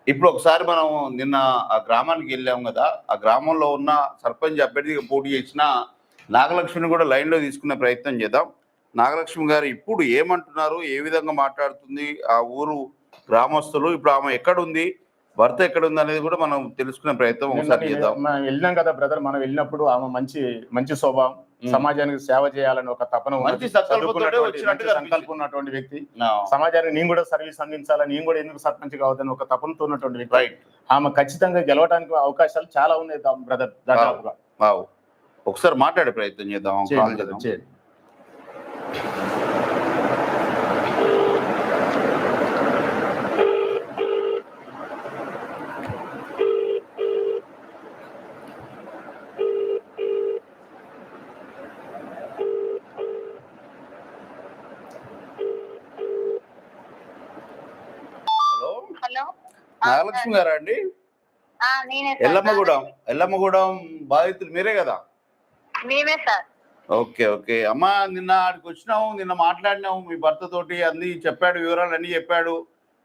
ఇప్పుడు ఒకసారి మనం నిన్న ఆ గ్రామానికి వెళ్ళాం కదా, ఆ గ్రామంలో ఉన్న సర్పంచ్ అభ్యర్థిగా పోటీ చేసిన నాగలక్ష్మిని కూడా లైన్లో తీసుకునే ప్రయత్నం చేద్దాం. నాగలక్ష్మి గారు ఇప్పుడు ఏమంటున్నారు, ఏ విధంగా మాట్లాడుతుంది, ఆ ఊరు గ్రామస్తులు ఇప్పుడు ఆమె ఎక్కడుంది, భర్త ఎక్కడుంది అనేది కూడా మనం తెలుసుకునే ప్రయత్నం ఒకసారి చేద్దాం. మనం వెళ్ళినాం కదా బ్రదర్, మనం వెళ్ళినప్పుడు ఆమె మంచి స్వభావం, సమాజానికి సేవ చేయాలని ఒక తపన, మంచి సంకల్పం ఉన్నటువంటి వ్యక్తి. సమాజానికి నేను కూడా సర్వీస్ అందించాలని, నేను కూడా ఎందుకు సర్పంచ్ కావద్దని ఒక తపనతో ఉన్నటువంటి వ్యక్తి. ఆమె ఖచ్చితంగా గెలవడానికి అవకాశాలు చాలా ఉన్నాయి బ్రదర్. దాదాపుగా ఒకసారి మాట్లాడే ప్రయత్నం చేద్దాం. నాగలక్ష్మి గారా అండి? ఎల్లమ్మగూడెం బాధితులు మీరే కదా? మేమే సార్. ఓకే ఓకే అమ్మా, నిన్న ఆడికి వచ్చినాము, నిన్న మాట్లాడినాము మీ భర్త తోటి, అన్ని చెప్పాడు, వివరాలు అన్ని చెప్పాడు,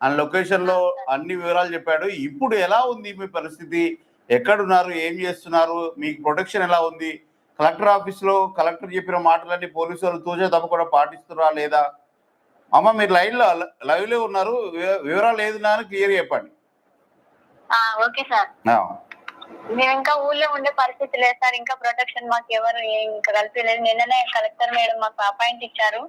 ఆ లొకేషన్ లో అన్ని వివరాలు చెప్పాడు. ఇప్పుడు ఎలా ఉంది మీ పరిస్థితి, ఎక్కడున్నారు, ఏం చేస్తున్నారు, మీకు ప్రొటెక్షన్ ఎలా ఉంది, కలెక్టర్ ఆఫీస్ లో కలెక్టర్ చెప్పిన మాటలన్నీ పోలీసు వాళ్ళు తూచే తప్పకుండా పాటిస్తున్నారా లేదా? అమ్మ మీరు లైవ్ లో ఉన్నారు, వివరాలు ఏదున్నారో క్లియర్ చెప్పండి. Okay sir. మేము ఇంకా ఊళ్ళో ఉండే పరిస్థితి లేదు సార్, ఇంకా ప్రొటెక్షన్ మాకు ఎవరు ఇంకా కల్పించలేదు. నిన్ననే కలెక్టర్ మేడం మాకు అపాయింట్ ఇచ్చారు.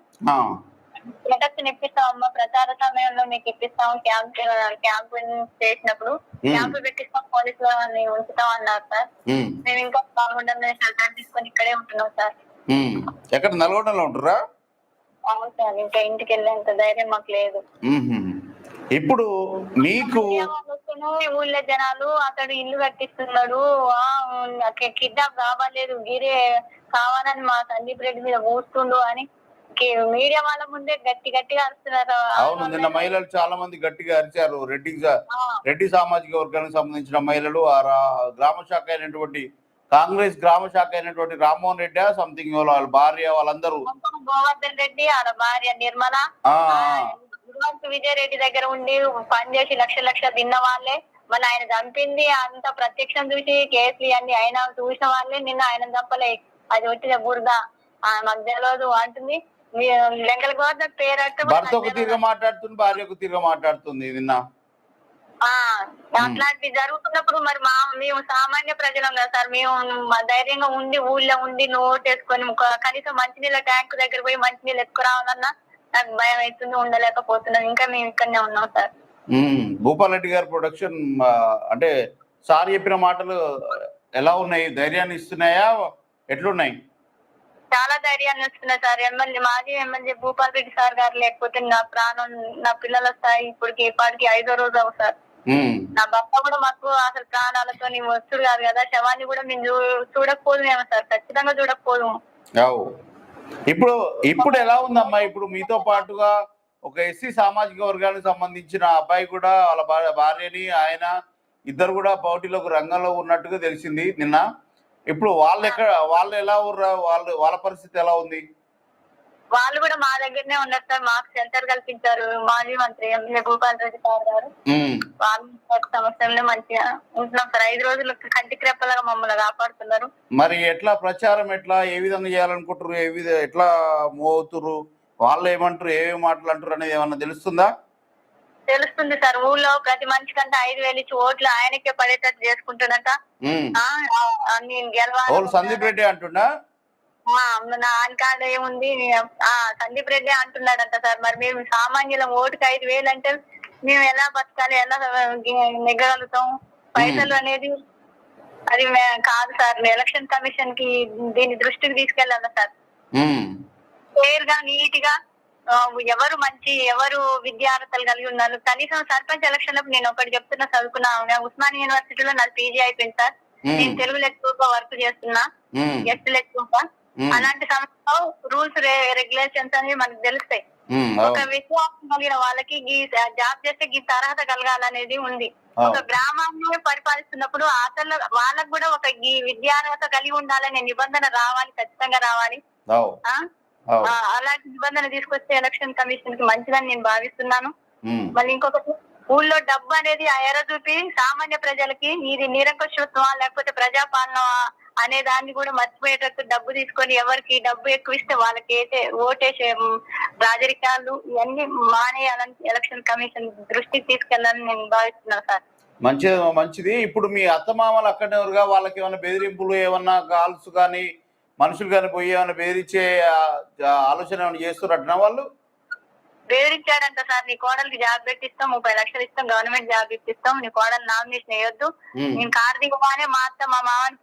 ప్రొటెక్షన్ ఇప్పిస్తాం అమ్మ, ప్రచార సమయంలో మీకు ఇప్పిస్తాం, క్యాంపు చేసినప్పుడు క్యాంపు పెట్టిస్తాం, పోలీసులు ఉంచుతాం అన్నారు సార్. మేము ఇంకా బాగుండదు సర్కార్ తీసుకొని ఇక్కడే ఉంటున్నాం సార్. ఎక్కడ నల్గొండలో ఉంటురా? అవును సార్, ఇంకా ఇంటికి వెళ్ళేంత ధైర్యం మాకు లేదు. ఇప్పుడు మీకు ఊళ్ళో జనాలు అతడు ఇల్లు కట్టిస్తున్నాడు, కిడ్నాప్ కావలేదు, గిరే కావాలని మా సందీప్ రెడ్డి మీద కూస్తుండు అని మీడియా వాళ్ళ ముందే గట్టిగా అరుస్తున్నారు. అవును, నిన్న మహిళలు చాలా మంది గట్టిగా అరిచారు. రెడ్డి సామాజిక వర్గానికి సంబంధించిన మహిళలు, గ్రామ శాఖ అయినటువంటి కాంగ్రెస్ గ్రామ శాఖ అయినటువంటి రామ్మోహన్ రెడ్డి సంథింగ్ వాళ్ళ భార్య, వాళ్ళందరూ, గోవర్ధన్ రెడ్డి వాళ్ళ భార్య నిర్మల, విజయరెడ్డి దగ్గర ఉండి పనిచేసి లక్షలు తిన్న వాళ్ళే, మళ్ళీ ఆయన చంపింది అంత ప్రత్యక్షం చూసి కేసులు అన్ని ఆయన చూసిన వాళ్ళే. నిన్న ఆయన చంపలే, అది వచ్చిన బురద మధ్యలో అంటుంది. లెంకల గోవర్ధన్ పేరు భర్తకు తిరిగి మాట్లాడుతుంది, భార్యకు తిరిగి మాట్లాడుతుంది. నిన్న అట్లాంటివి జరుగుతున్నప్పుడు మరి మేము సామాన్య ప్రజలం కదా సార్, మేము ధైర్యంగా ఉండి ఊళ్ళో ఉండి నోటేసుకొని కనీసం మంచినీళ్ళ ట్యాంక్ దగ్గర పోయి మంచినీళ్ళు ఎత్తుకురావాలన్నా నాకు భయం అవుతుంది, ఉండలేకపోతున్నాం. ఇంకా మేము ఇక్కడనే ఉన్నాం సార్. భూపాల్ రెడ్డి గారి ప్రొడక్షన్ అంటే సార్ చెప్పిన మాటలు ఎలా ఉన్నాయి, ధైర్యాన్ని ఇస్తున్నాయా, ఎట్లున్నాయి? చాలా ధైర్యాన్ని ఇస్తున్నాయి సార్. మాజీ ఎమ్మెల్యే భూపాల్ రెడ్డి సార్ గారు లేకపోతే నా ప్రాణం, నా పిల్లల స్థాయి ఇప్పటికి 5వ రోజు అవు సార్. నా భర్త కూడా మాకు అసలు ప్రాణాలతో వస్తుడు కాదు కదా, శవాన్ని కూడా మేము చూడకపోదుమేమో సార్, ఖచ్చితంగా చూడకపోదు. ఇప్పుడు ఎలా ఉందమ్మా? ఇప్పుడు మీతో పాటుగా ఒక ఎస్సీ సామాజిక వర్గానికి సంబంధించిన అబ్బాయి కూడా వాళ్ళ భార్యని ఆయన ఇద్దరు కూడా పోటీలోకి రంగంలో ఉన్నట్టుగా తెలిసింది నిన్న. ఇప్పుడు వాళ్ళు ఎలా ఉర్రా, వాళ్ళ పరిస్థితి ఎలా ఉంది? వాళ్ళు కూడా మా దగ్గరనే ఉన్నారు సార్, మాకు సెంటర్ కల్పించారు మాజీ మంత్రి ఎమ్మెల్యే భూపాల్ రెడ్డి సార్ గారు. వాళ్ళ సమస్యలనే మంచిగా ఉంటున్నాం సార్. 5 రోజులు కంటికి రెప్పలాగా మమ్మల్ని కాపాడుతున్నారు. మరి ఎట్లా ప్రచారం, ఎట్లా ఏ విధంగా చేయాలనుకుంటారు, ఎట్లా మూవ్ అవుతున్నారు, వాళ్ళు ఏమంటారు, ఏమేమి మాటలు అంటారు అనేది ఏమన్నా తెలుస్తుందా? తెలుస్తుంది సార్. ఊళ్ళో ప్రతి మనిషి కంటే 5,000 ఇచ్చి ఓట్లు ఆయనకే పడేటట్టు చేసుకుంటున్నట. సందీప్ రెడ్డి అంటున్నా, ఆయనకాడ ఏముంది, సందీప్ రెడ్డి అంటున్నాడంట సార్. మరి మేము సామాన్యులం, ఓటుకి 5,000 అంటే మేము ఎలా బతకాలి, ఎలా నెగ్గగలుగుతాం? పైసలు అనేది అది కాదు సార్. ఎలక్షన్ కమిషన్ కి దీని దృష్టికి తీసుకెళ్ళాలి సార్. ఫెయిర్ గా, నీట్ గా ఎవరు మంచి, ఎవరు విద్యార్హతలు కలిగి ఉన్నారు. కనీసం సర్పంచ్ ఎలక్షన్ లో నేను ఒకటి చెప్తున్నా, చదువుకున్నా, ఉస్మానియా యూనివర్సిటీలో నాకు పీజీ అయిపోయింది సార్. నేను తెలుగు లెక్చరర్ వర్క్ చేస్తున్నా, గెస్ట్ లెక్చరర్. అలాంటి సంస్థలో రూల్స్ రెగ్యులేషన్స్ అనేవి మనకు తెలుస్తాయి. ఒక విశ్వాసం కలిగిన వాళ్ళకి జాబ్ చేస్తే ఈ అర్హత కలగాలనేది ఉంది. ఒక గ్రామాన్ని పరిపాలిస్తున్నప్పుడు అసలు వాళ్ళకు కూడా ఒక విద్యార్హత కలిగి ఉండాలనే నిబంధన రావాలి, ఖచ్చితంగా రావాలి. అలాంటి నిబంధన తీసుకొస్తే ఎలక్షన్ కమిషన్ కి మంచిదని నేను భావిస్తున్నాను. మళ్ళీ ఇంకొకటి, ఊళ్ళో డబ్బు అనేది ఆ ఎర చూపి సామాన్య ప్రజలకి ఇది నిరంకుశత్వమా లేకపోతే ప్రజాపాలన అనే దాన్ని కూడా మర్చిపోయేటట్టు డబ్బు తీసుకొని ఎవరికి డబ్బు ఎక్కువ ఇస్తే వాళ్ళకి ఓటేసే రాజరికాలు ఇవన్నీ మానేయాలని ఎలక్షన్ కమిషన్ దృష్టికి తీసుకెళ్లాలని నేను భావిస్తున్నాను సార్. మంచిది. ఇప్పుడు మీ అత్తమామలు అక్కడే ఎవరుగా, వాళ్ళకి ఏమైనా బెదిరింపులు, ఏమన్నా కాల్స్ కానీ మనుషులు కానీ పోయి ఏమైనా బెదిరించే ఆలోచన ఏమైనా చేస్తున్నట్టున్నా వాళ్ళు? బెదిరించాడంట సార్, నీ కోడలికి జాబ్ పెట్టిస్తాం, 30 లక్షలు ఇస్తాం, గవర్నమెంట్ జాబ్ ఇప్పిస్తాం, నీ కోడలు నామినేషన్ వేయొద్దు, నేను కారు దిగగానే మా అత్త మా మామని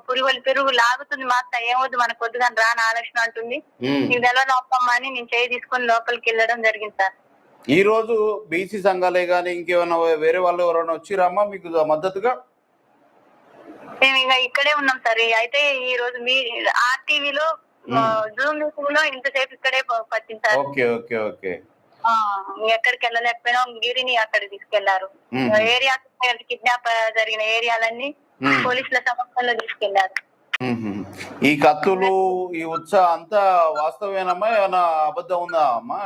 పురుగులు పెరుగు లాగుతుంది, మా అత్త ఏమొద్దు మనకు కొద్దిగాని రాని ఆలోచన అంటుంది, నీకు తెలవనమ్మా అని నేను చేయి తీసుకొని లోపలికి వెళ్ళడం జరిగింది సార్. ఈ రోజు బీసీ సంఘాలే కానీ ఇంకేమైనా వేరే వాళ్ళు ఎవరైనా వచ్చిరమ్మా మీకు మద్దతుగా? మేము ఇంకా ఇక్కడే ఉన్నాం సార్. అయితే ఈ రోజు మీ ఆర్టీవీలో జూమ్ మీటింగ్ లో ఇంతసేపు ఇక్కడే పట్టింది సార్. Okay okay okay. ఎక్కడికి వెళ్ళలేకపోయినా గిరిని అక్కడ తీసుకెళ్లారు. ఏరియా కిడ్నాప్ జరిగిన ఏరియాలన్నీ పోలీసుల సమక్షంలో తీసుకెళ్లారు. ఈ కత్తులు ఈ ఉత్సాహం అంతా వాస్తవేనమ్మా, ఏమైనా అబద్ధం ఉందా అమ్మా?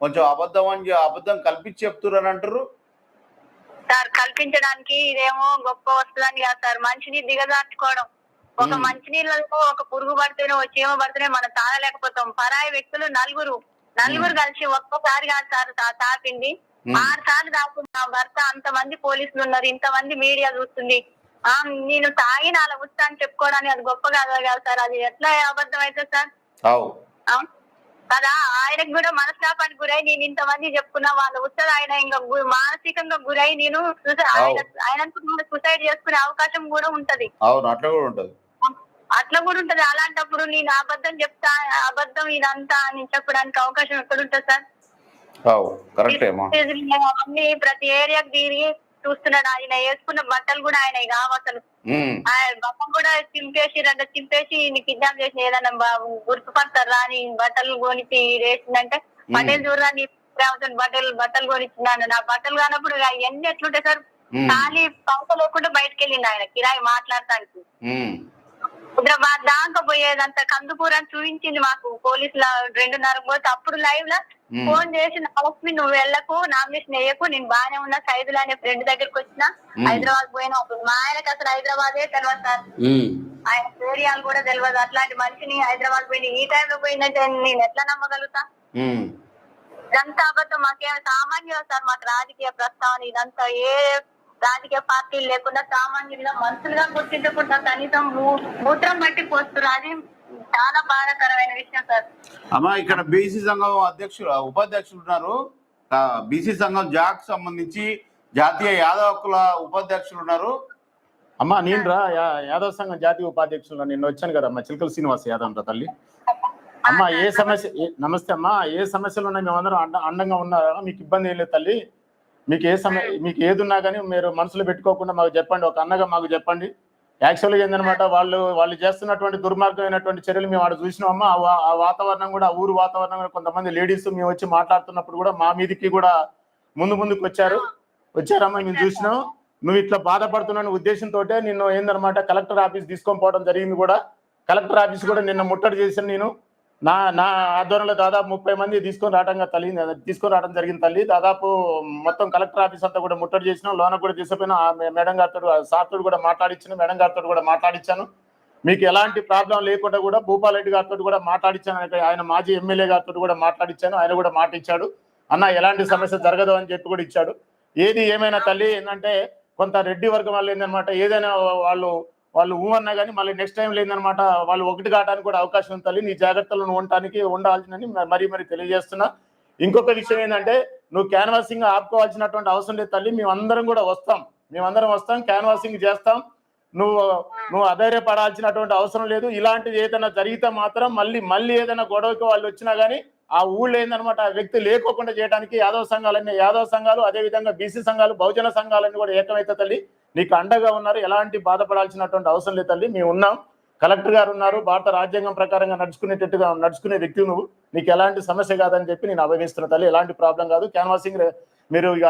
కొంచెం అబద్ధం కల్పించి చెప్తున్నారు అంటారు సార్. కల్పించడానికి ఇదేమో గొప్ప వస్తుందని కాదు సార్, మంచిని దిగజార్చుకోవడం. ఒక మంచినీళ్ళలో ఒక పురుగు పడితేనే ఒక చీమ పడితేనే మనం తాగలేకపోతాం. పరాయి వ్యక్తులు నలుగురు కలిసి ఒక్కసారి కాదు సార్ తాపింది, 6 సార్లు తాకుండా భర్త. అంతమంది పోలీసులు ఉన్నారు, ఇంతమంది మీడియా చూస్తుంది. నేను తాగిన అలా వస్తా అని చెప్పుకోవడానికి అది గొప్ప కాదు సార్. అది ఎట్లా అబద్ధం అయితే సార్ కదా. ఆయనకు కూడా మనస్తాపానికి గురై నేను ఇంతమంది చెప్పుకున్నా, వాళ్ళు వస్తుంది ఆయన ఇంకా మానసికంగా గురై నేను ఆయన సూసైడ్ చేసుకునే అవకాశం కూడా ఉంటది. అట్లా కూడా ఉంటది. అలాంటప్పుడు నేను అబద్ధం చెప్తా, అబద్ధం ఇదంతా అని చెప్పడానికి అవకాశం ఎక్కడ ఉంటుంది సార్? అన్ని ప్రతి ఏరియాకి తిరిగి చూస్తున్నాడు. ఆయన వేసుకున్న బట్టలు కూడా ఆయన కావు అసలు. బట్టలు కూడా చింపేసి కిడ్నాప్ చేసి ఏదైనా గుర్తుపడతారా అని బట్టలు కొనిచ్చి వేసిందంటే, పటేల్ చూడరాని బట్టలు కొనిచ్చిన్నాను. నా బట్టలు కానప్పుడు అవన్నీ ఎట్లుంటాయి సార్? ఖాళీ పంప లేకుండా బయటకు వెళ్ళింది ఆయన కిరాయి మాట్లాడటానికి. హైదరాబాద్ దాకా పోయేదంతా కందుకూరని చూపించింది మాకు పోలీసుల 2:30 పోతే. అప్పుడు లైవ్ లో ఫోన్ చేసి, లక్ష్మి నువ్వు వెళ్ళకు, నామినేషన్ వేయకు, నేను బాగానే ఉన్నా, సైదులు అనే ఫ్రెండ్ దగ్గరికి వచ్చిన హైదరాబాద్ పోయినా. మా ఆయనకి అసలు హైదరాబాదే తెలియదు సార్, ఆయన ఏరియాలు కూడా తెలియదు. అట్లాంటి మనిషిని హైదరాబాద్ పోయింది ఈ టైంలో పోయిందంటే నేను ఎట్లా నమ్మగలుగుతా? ఇదంతా అబద్ధం. మాకేమో సామాన్యులు సార్, మాకు రాజకీయ ప్రస్తావన ఇదంతా ఏ రాజకీయ పార్టీలు లేకుండా సామాన్యులుగా మనుషులుగా గుర్తించకుండా కనీసం మూత్రం బట్టి పోస్తున్నారు. అది చాలా బాధాకరమైన విషయం సార్. అమ్మా, ఇక్కడ బీసీ సంఘం ఉపాధ్యక్షులు ఉన్నారు. బీసీ సంఘం జాక్ సంబంధించి జాతీయ యాదవ హక్కుల ఉపాధ్యక్షులు ఉన్నారు. అమ్మా నేను యాదవ సంఘం జాతీయ ఉపాధ్యక్షులు నిన్న వచ్చాను కదా అమ్మా, చిలకల శ్రీనివాస్ యాదవ్ రా తల్లి. అమ్మా ఏ సమస్య, నమస్తే అమ్మా, ఏ సమస్యలు ఉన్నాయి మేమందరం అండంగా ఉన్నారా? మీకు ఇబ్బంది ఏం లేదు తల్లి. మీకు మీకు ఏది ఉన్నా కానీ మీరు మనసులో పెట్టుకోకుండా మాకు చెప్పండి, ఒక అన్నగా మాకు చెప్పండి. యాక్చువల్గా ఏందనమాట, వాళ్ళు చేస్తున్నటువంటి దుర్మార్గమైనటువంటి చర్యలు మేము ఆడ చూసినామమ్మా. ఆ వాతావరణం కూడా, ఆ ఊరు వాతావరణం కూడా, కొంతమంది లేడీస్ మేము వచ్చి మాట్లాడుతున్నప్పుడు కూడా మా మీదకి కూడా ముందుకు వచ్చారమ్మా. మేము చూసినాం. నువ్వు ఇట్లా బాధపడుతున్న ఉద్దేశంతో నిన్ను ఏందనమాట కలెక్టర్ ఆఫీస్ తీసుకొని పోవడం జరిగింది కూడా. కలెక్టర్ ఆఫీస్ కూడా నిన్న ముట్టడి చేశాను నేను. నా ఆధ్వర్యంలో దాదాపు 30 మంది తీసుకొని రావడం జరిగింది తల్లి. దాదాపు మొత్తం కలెక్టర్ ఆఫీస్ అంతా కూడా ముట్టడి చేసినాం. లోన కూడా తీసుకుపోయినా మేడం గారితో, సార్తో కూడా మాట్లాడించాను, మేడం గారితో కూడా మాట్లాడించాను. మీకు ఎలాంటి ప్రాబ్లం లేకుండా కూడా భూపాల్ రెడ్డి గారితో కూడా మాట్లాడించాను. ఆయన మాజీ ఎమ్మెల్యే గారితో కూడా మాట్లాడించాను. ఆయన కూడా మాట ఇచ్చాడు, అన్న ఎలాంటి సమస్య జరగదు అని చెప్పి కూడా ఇచ్చాడు. ఏది ఏమైనా తల్లి ఏంటంటే, కొంత రెడ్డి వర్గం వాళ్ళు ఏంటనమాట, ఏదైనా వాళ్ళు ఊహన్నా కానీ మళ్ళీ నెక్స్ట్ టైం లేదనమాట, వాళ్ళు ఒకటి కావడానికి కూడా అవకాశం ఉంది తల్లి. నీ జాగ్రత్తలను ఉండాల్సిందని మరీ తెలియజేస్తున్నా. ఇంకొక విషయం ఏంటంటే, నువ్వు క్యాన్వాసింగ్ ఆపుకోవాల్సినటువంటి అవసరం లేదు తల్లి. మేమందరం వస్తాం, క్యాన్వాసింగ్ చేస్తాం. నువ్వు అధైర్యపడాల్సినటువంటి అవసరం లేదు. ఇలాంటిది ఏదైనా జరిగితే మాత్రం మళ్ళీ ఏదైనా గొడవకి వాళ్ళు వచ్చినా కానీ ఆ ఊళ్ళో ఏందనమాట ఆ వ్యక్తి లేకోకుండా చేయడానికి యాదవ సంఘాలు, అదేవిధంగా బీసీ సంఘాలు, బహుజన సంఘాలన్నీ కూడా ఏకమైతే తల్లి నీకు అండగా ఉన్నారు. ఎలాంటి బాధపడాల్సినటువంటి అవసరం లేదు తల్లి. మేము ఉన్నాం, కలెక్టర్ గారు ఉన్నారు. భారత రాజ్యాంగం ప్రకారంగా నడుచుకునే వ్యక్తి నువ్వు. నీకు ఎలాంటి సమస్య కాదని చెప్పి నేను అభినందిస్తున్నా తల్లి. ఎలాంటి ప్రాబ్లం కాదు. క్యాన్వాసింగ్ మీరు ఇక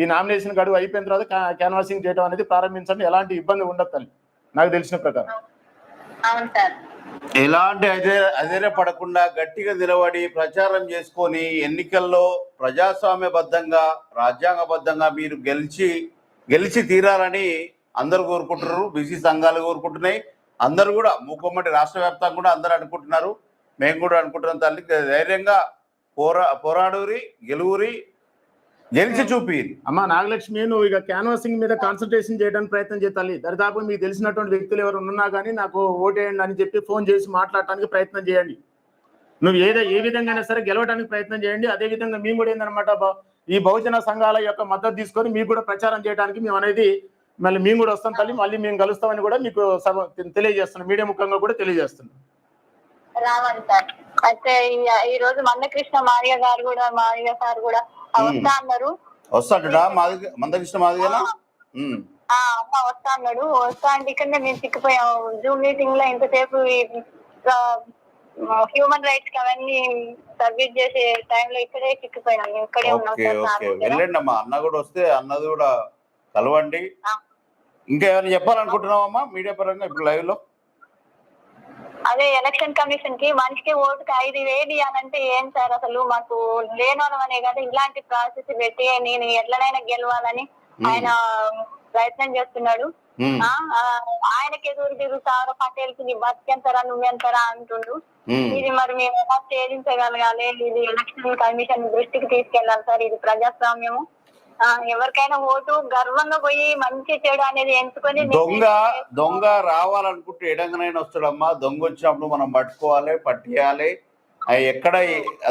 ఈ నామినేషన్ గడువు అయిపోయిన తర్వాత క్యాన్వాసింగ్ చేయడం అనేది ప్రారంభించండి. ఎలాంటి ఇబ్బంది ఉండదు తల్లి, నాకు తెలిసిన ప్రకారం. అవును సార్. ఎలాంటి అధైర్యపడకుండా గట్టిగా నిలబడి ప్రచారం చేసుకొని ఎన్నికల్లో ప్రజాస్వామ్యబద్ధంగా రాజ్యాంగబద్ధంగా మీరు గెలిచి తీరాలని అందరు కోరుకుంటున్నారు. బీసీ సంఘాలు కోరుకుంటున్నాయి. అందరు కూడా మూకుమ్మడి రాష్ట్ర వ్యాప్తంగా కూడా అందరు అనుకుంటున్నారు. మేము కూడా అనుకుంటున్నాం. తల్లి ధైర్యంగా పోరాడూరి గెలువురి గెలిచి చూపి. అమ్మా నాగలక్ష్మి, నువ్వు ఇక క్యాన్వాసింగ్ మీద కాన్సన్ట్రేషన్ చేయడానికి ప్రయత్నం చేయాలి. దరిదాపు మీకు తెలిసినటువంటి వ్యక్తులు ఎవరు ఉన్నా కానీ నాకు ఓటేయండి అని చెప్పి ఫోన్ చేసి మాట్లాడటానికి ప్రయత్నం చేయండి. నువ్వు ఏ విధంగా సరే గెలవడానికి ప్రయత్నం చేయండి. అదే విధంగా మేము కూడా ఏందనమాట, ఈ బహుజన సంఘాల యొక్క మద్దతు తీసుకొని మీకు కూడా ప్రచారం చేయడానికి మేము అనేది మళ్ళీ మేము కూడా వస్తాం తల్లి, మళ్ళీ మేము కలుస్తామని కూడా మీకు తెలియజేస్తున్నాం. మీడియా ముఖంగా కూడా తెలియజేస్తున్నాం. రావాలి సార్. అయితే ఈ రోజు మందకృష్ణ మాదిగ సార్ కూడా వస్తా అన్నారు. వస్తాడా మందకృష్ణ మాదిగనా? అమ్మ వస్తా అన్నాడు. వస్తా అంటే ఇక్కడనే మేము చిక్కిపోయాం. జూమ్ మీటింగ్ లో ఇంతసేపు హ్యూమన్ రైట్స్ అవన్నీ సబ్మిట్ చేసే టైంలో ఇక్కడే చిక్కిపోయినాం. ఇక్కడే ఉన్నాం. వెళ్ళండి అమ్మా. అన్న కూడా వస్తే అన్నది కూడా కలవండి. ఇంకేమైనా చెప్పాలనుకుంటున్నావమ్మా మీడియా పరంగా ఇప్పుడు లైవ్ లో? అదే ఎలక్షన్ కమిషన్ కి మనిషికి ఓటుకి 5,000 ఇవ్వాలంటే ఏం సార్, అసలు మాకు లేనోళ్ళం అనే కదా ఇలాంటి ప్రాసెస్ పెట్టి నేను ఎట్లనైనా గెలవాలని ఆయన ప్రయత్నం చేస్తున్నాడు. ఆయనకి ఎదురు తిరుగుతారు. పటేల్ కి బతికెంతరా నువ్వెంతరా అంటుండు. ఇది మరి మేము ఎలా ఛేదించగలగాలి? ఇది ఎలక్షన్ కమిషన్ దృష్టికి తీసుకెళ్లాలి సార్. ఇది ప్రజాస్వామ్యము. ఎవరికైనా ఓటు గర్వంగా పోయి మంచి చెడు అనేది ఎంచుకొని దొంగ రావాలనుకుంటే ఎడంగానైనా వస్తాడమ్మా. దొంగ వచ్చినప్పుడు మనం పట్టుకోవాలి, పట్టియాలి. ఎక్కడ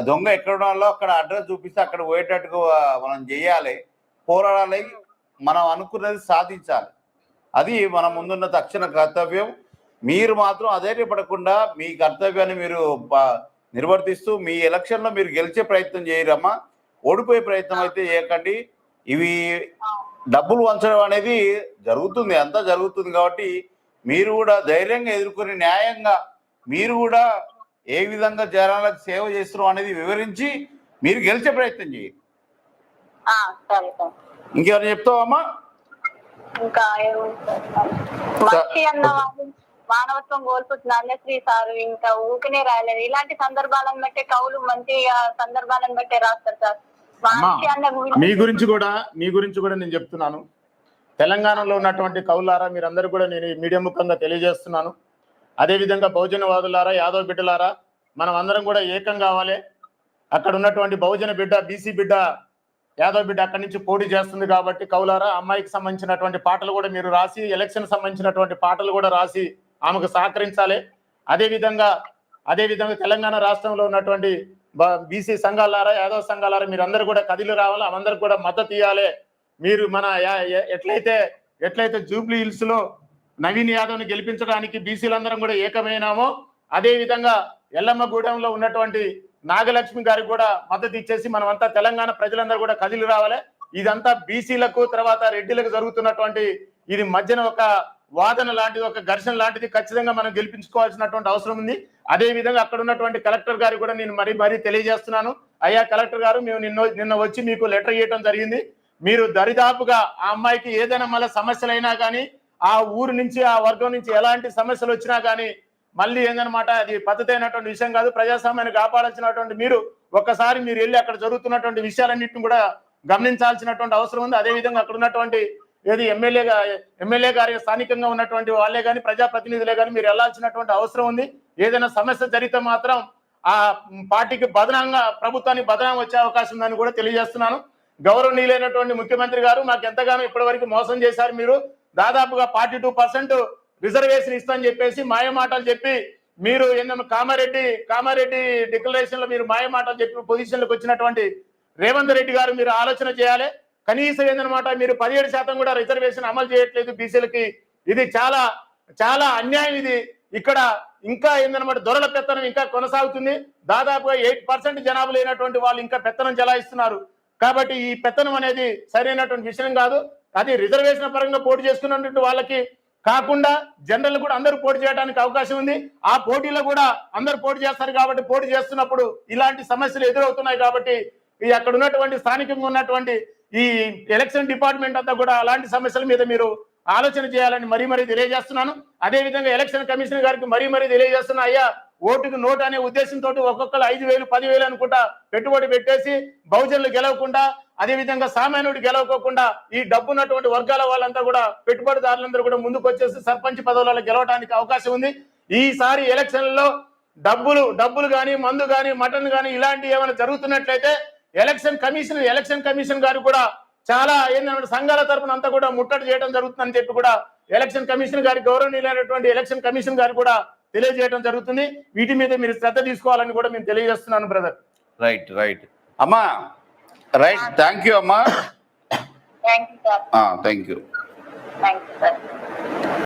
దొంగ ఎక్కడ అక్కడ అడ్రస్ చూపిస్తే అక్కడ పోయేటట్టుగా మనం చేయాలి, పోరాడాలి, మనం అనుకున్నది సాధించాలి. అది మన ముందున్న తక్షణ కర్తవ్యం. మీరు మాత్రం అధైర్యపడకుండా మీ కర్తవ్యాన్ని మీరు నిర్వర్తిస్తూ మీ ఎలక్షన్లో మీరు గెలిచే ప్రయత్నం చేయరమ్మా. ఓడిపోయే ప్రయత్నం అయితే చేయకండి. ఇవి డబ్బులు వంచడం అనేది జరుగుతుంది, అంతా జరుగుతుంది. కాబట్టి మీరు కూడా ధైర్యంగా ఎదుర్కొని న్యాయంగా మీరు కూడా ఏ విధంగా జనాలకు సేవ చేస్తున్నాం అనేది వివరించి మీరు గెలిచే ప్రయత్నం చేయండి. ఇంకేమైనా చెప్తావమ్మా? ఇంకా మానవత్వం కోల్పోతున్న అన్నశ్రీ సార్ ఇంకా ఊకనే రాయలేదు. ఇలాంటి సందర్భాలను బట్టే కవులు మంచి సందర్భాలను బట్టే రాస్తారు సార్. మీ గురించి కూడా నేను చెప్తున్నాను. తెలంగాణలో ఉన్నటువంటి కవులారా మీరందరూ కూడా నేను మీడియా ముఖంగా తెలియజేస్తున్నాను. అదేవిధంగా బహుజనవాదులారా, యాదవ్ బిడ్డలారా, మనం అందరం కూడా ఏకం కావాలి. అక్కడ ఉన్నటువంటి బహుజన బిడ్డ, బీసీ బిడ్డ, యాదవ్ బిడ్డ అక్కడి నుంచి పోటీ చేస్తుంది కాబట్టి కవులారా అమ్మాయికి సంబంధించినటువంటి పాటలు కూడా మీరు రాసి, ఎలక్షన్ సంబంధించినటువంటి పాటలు కూడా రాసి ఆమెకు సహకరించాలి. అదేవిధంగా తెలంగాణ రాష్ట్రంలో ఉన్నటువంటి బీసీ సంఘాలారా, యాదవ్ సంఘాలారా మీరందరూ కూడా కదిలి రావాలి. అందరికి కూడా మద్దతు ఇవ్వాలి. మీరు మన ఎట్లయితే జూబ్లీ హిల్స్ లో నవీన్ యాదవ్ని గెలిపించడానికి బీసీలందరం కూడా ఏకమైనామో అదే విధంగా ఎల్లమ్మగూడెంలో ఉన్నటువంటి నాగలక్ష్మి గారికి కూడా మద్దతు ఇచ్చేసి మనమంతా తెలంగాణ ప్రజలందరూ కూడా కదిలి రావాలి. ఇదంతా బీసీలకు తర్వాత రెడ్డిలకు జరుగుతున్నటువంటి ఇది మధ్యన ఒక వాదన లాంటిది, ఒక ఘర్షణ లాంటిది ఖచ్చితంగా మనం గెలిపించుకోవాల్సినటువంటి అవసరం ఉంది. అదే విధంగా అక్కడ ఉన్నటువంటి కలెక్టర్ గారికి కూడా నేను మరీ తెలియజేస్తున్నాను. అయ్యా కలెక్టర్ గారు, మేము నిన్న వచ్చి మీకు లెటర్ ఇవ్వడం జరిగింది. మీరు దరిదాపుగా ఆ అమ్మాయికి ఏదైనా మళ్ళీ సమస్యలైనా కానీ, ఆ ఊరు నుంచి ఆ వర్గం నుంచి ఎలాంటి సమస్యలు వచ్చినా కానీ మళ్ళీ ఏందనమాట, అది పద్ధతి అయినటువంటి విషయం కాదు. ప్రజాస్వామ్యాన్ని కాపాడాల్సినటువంటి మీరు ఒక్కసారి మీరు వెళ్ళి అక్కడ జరుగుతున్నటువంటి విషయాలన్నింటిని కూడా గమనించాల్సినటువంటి అవసరం ఉంది. అదేవిధంగా అక్కడ ఉన్నటువంటి ఎమ్మెల్యే గారి స్థానికంగా ఉన్నటువంటి వాళ్ళే కానీ, ప్రజాప్రతినిధులే కానీ మీరు వెళ్లాల్సినటువంటి అవసరం ఉంది. ఏదైనా సమస్య జరిగితే మాత్రం ఆ పార్టీకి బదనంగా, ప్రభుత్వానికి బదనం వచ్చే అవకాశం ఉందని కూడా తెలియజేస్తున్నాను. గౌరవనీయులైనటువంటి ముఖ్యమంత్రి గారు మాకు ఎంతగానో ఇప్పటివరకు మోసం చేశారు. మీరు దాదాపుగా 42% రిజర్వేషన్ ఇస్తామని చెప్పేసి మాయమాటలు చెప్పి మీరు ఏంటంటే కామారెడ్డి డిక్లరేషన్ లో మీరు మాయమాటలు చెప్పి పొజిషన్లకు వచ్చినటువంటి రేవంత్ రెడ్డి గారు మీరు ఆలోచన చేయాలి. కనీసం ఏందనమాట, మీరు 17% కూడా రిజర్వేషన్ అమలు చేయట్లేదు బీసీలకి. ఇది చాలా చాలా అన్యాయం. ఇది ఇక్కడ ఇంకా ఏందనమాట దొరల పెత్తనం ఇంకా కొనసాగుతుంది. దాదాపుగా 8% జనాభా లేనటువంటి వాళ్ళు ఇంకా పెత్తనం చెలాయిస్తున్నారు. కాబట్టి ఈ పెత్తనం అనేది సరైనటువంటి విషయం కాదు. అది రిజర్వేషన్ పరంగా పోటీ చేసుకున్నటువంటి వాళ్ళకి కాకుండా జనరల్ కూడా అందరూ పోటీ చేయడానికి అవకాశం ఉంది. ఆ పోటీలో కూడా అందరూ పోటీ చేస్తారు. కాబట్టి పోటీ చేస్తున్నప్పుడు ఇలాంటి సమస్యలు ఎదురవుతున్నాయి. కాబట్టి ఈ అక్కడ ఉన్నటువంటి స్థానికంగా ఉన్నటువంటి ఈ ఎలక్షన్ డిపార్ట్మెంట్ అంతా కూడా అలాంటి సమస్యల మీద మీరు ఆలోచన చేయాలని మరీ తెలియజేస్తున్నాను. అదేవిధంగా ఎలక్షన్ కమిషన్ గారికి మరీ తెలియజేస్తున్నా, అయ్యా ఓటుకు నోటు అనే ఉద్దేశంతో ఒక్కొక్కరు 5,000 10,000 అనుకుంటా పెట్టుబడి పెట్టేసి బహుజనులు గెలవకుండా, అదేవిధంగా సామాన్యుడు గెలవకోకుండా ఈ డబ్బున్నటువంటి వర్గాల వాళ్ళంతా కూడా పెట్టుబడిదారులందరూ కూడా ముందుకు వచ్చేసి సర్పంచ్ పదవులలో గెలవడానికి అవకాశం ఉంది. ఈసారి ఎలక్షన్లలో డబ్బులు కానీ, మందు కానీ, మటన్ కానీ ఇలాంటివి ఏమైనా జరుగుతున్నట్లయితే ఎలక్షన్ కమిషన్ గారు కూడా చాలా ఏంటంటే సంఘాల తరపున అంతా కూడా ముట్టడి చేయడం జరుగుతుందని చెప్పి కూడా ఎలక్షన్ కమిషన్ గారి గౌరవనీయులైనటువంటి ఎలక్షన్ కమిషన్ గారు కూడా తెలియజేయడం జరుగుతుంది. వీటి మీద మీరు శ్రద్ధ తీసుకోవాలని కూడా మేము తెలియజేస్తున్నాను బ్రదర్. రైట్ అమ్మా, రైట్. థ్యాంక్ యూ అమ్మా. Thank you sir. Thank you. Thank you sir.